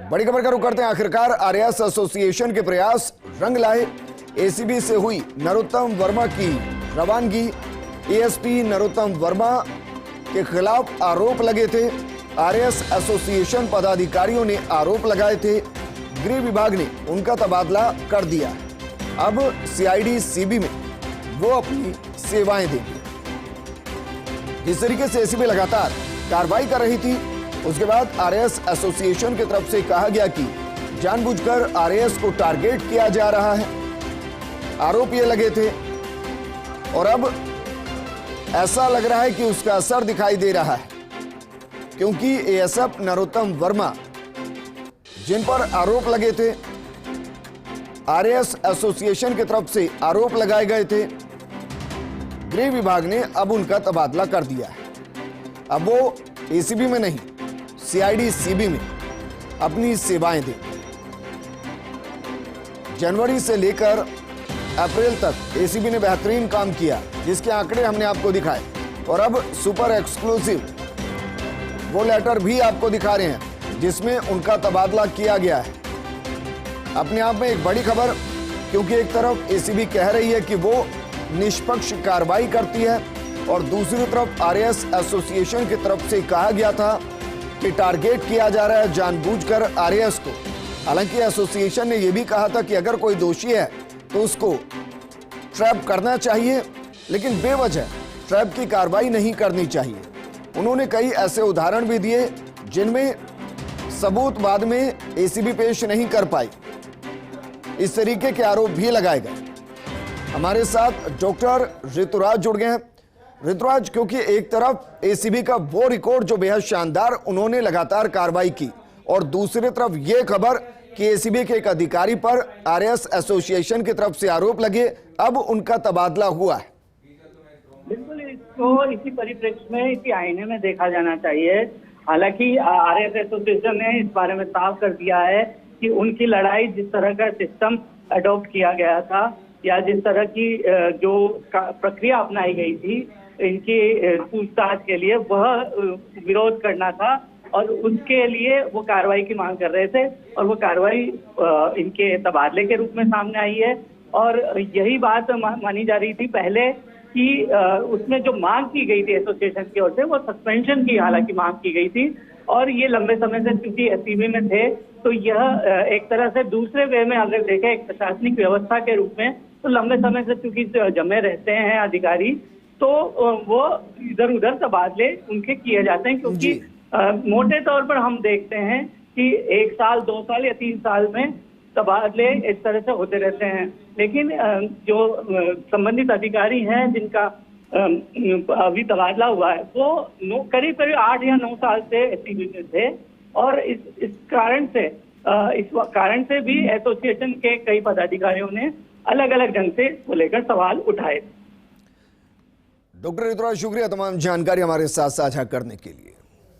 बड़ी खबर का रुख करते हैं। आखिरकार आरएएस एसोसिएशन के प्रयास रंग लाए। एसीबी से हुई नरोत्तम वर्मा की रवानगी। एएसपी नरोत्तम वर्मा के खिलाफ आरोप लगे थे। आरएएस एसोसिएशन पदाधिकारियों ने आरोप लगाए थे। गृह विभाग ने उनका तबादला कर दिया। अब सीआईडी सीबी में वो अपनी सेवाएं देंगे। जिस तरीके से एसीबी लगातार कार्रवाई कर रही थी, उसके बाद आरएएस एसोसिएशन की तरफ से कहा गया कि जानबूझकर आरएएस को टारगेट किया जा रहा है। आरोप ये लगे थे और अब ऐसा लग रहा है कि उसका असर दिखाई दे रहा है, क्योंकि एएसएफ नरोत्तम वर्मा जिन पर आरोप लगे थे, आरएएस एसोसिएशन की तरफ से आरोप लगाए गए थे, गृह विभाग ने अब उनका तबादला कर दिया है। अब वो एसीबी में नहीं, सीआईडी सीबी में अपनी सेवाएं दें। जनवरी से लेकर अप्रैल तक एसीबी ने बेहतरीन काम किया, जिसके आंकड़े हमने आपको दिखाए, और अब सुपर एक्सक्लूसिव वो लेटर भी आपको दिखा रहे हैं जिसमें उनका तबादला किया गया है। अपने आप में एक बड़ी खबर, क्योंकि एक तरफ एसीबी कह रही है कि वो निष्पक्ष कार्रवाई करती है, और दूसरी तरफ आरएएस एसोसिएशन की तरफ से कहा गया था कि टारगेट किया जा रहा है जानबूझकर आरएएस को। हालांकि एसोसिएशन ने यह भी कहा था कि अगर कोई दोषी है तो उसको ट्रैप करना चाहिए, लेकिन बेवजह ट्रैप की कार्रवाई नहीं करनी चाहिए। उन्होंने कई ऐसे उदाहरण भी दिए जिनमें सबूत बाद में एसीबी पेश नहीं कर पाई। इस तरीके के आरोप भी लगाए गए। हमारे साथ डॉक्टर ऋतुराज जुड़ गए हैं। ऋतुराज, क्योंकि एक तरफ एसीबी का वो रिकॉर्ड जो बेहद शानदार, उन्होंने लगातार कार्रवाई की, और दूसरी तरफ ये खबर कि एसीबी के एक अधिकारी पर आरएएस एसोसिएशन की तरफ से आरोप लगे, अब उनका तबादला हुआ है। बिल्कुल, इसको इसी परिप्रेक्ष्य में, इसी आईने में देखा जाना चाहिए। हालांकि आरएएस एसोसिएशन ने इस बारे में साफ कर दिया है कि उनकी लड़ाई, जिस तरह का सिस्टम अडॉप्ट किया गया था या जिस तरह की जो प्रक्रिया अपनाई गई थी इनकी पूछताछ के लिए, वह विरोध करना था, और उसके लिए वो कार्रवाई की मांग कर रहे थे, और वो कार्रवाई इनके तबादले के रूप में सामने आई है। और यही बात मानी जा रही थी पहले कि उसमें जो मांग की गई थी एसोसिएशन की ओर से, वो सस्पेंशन की हालांकि मांग की गई थी, और ये लंबे समय से चूंकि एसीबी में थे, तो यह एक तरह से दूसरे वे में अगर देखें एक प्रशासनिक व्यवस्था के रूप में, तो लंबे समय से चूंकि जमे रहते हैं अधिकारी, तो वो इधर उधर तबादले उनके किए जाते हैं, क्योंकि मोटे तौर पर हम देखते हैं कि 1 साल 2 साल या 3 साल में तबादले इस तरह से होते रहते हैं। लेकिन जो संबंधित अधिकारी हैं जिनका अभी तबादला हुआ है, वो करीब करीब 8 या 9 साल से एसीबी में थे, और इस कारण से भी एसोसिएशन के कई पदाधिकारियों ने अलग अलग ढंग से इसको लेकर सवाल उठाए। डॉक्टर ऋतुराज, शुक्रिया तमाम जानकारी हमारे साथ साझा करने के लिए।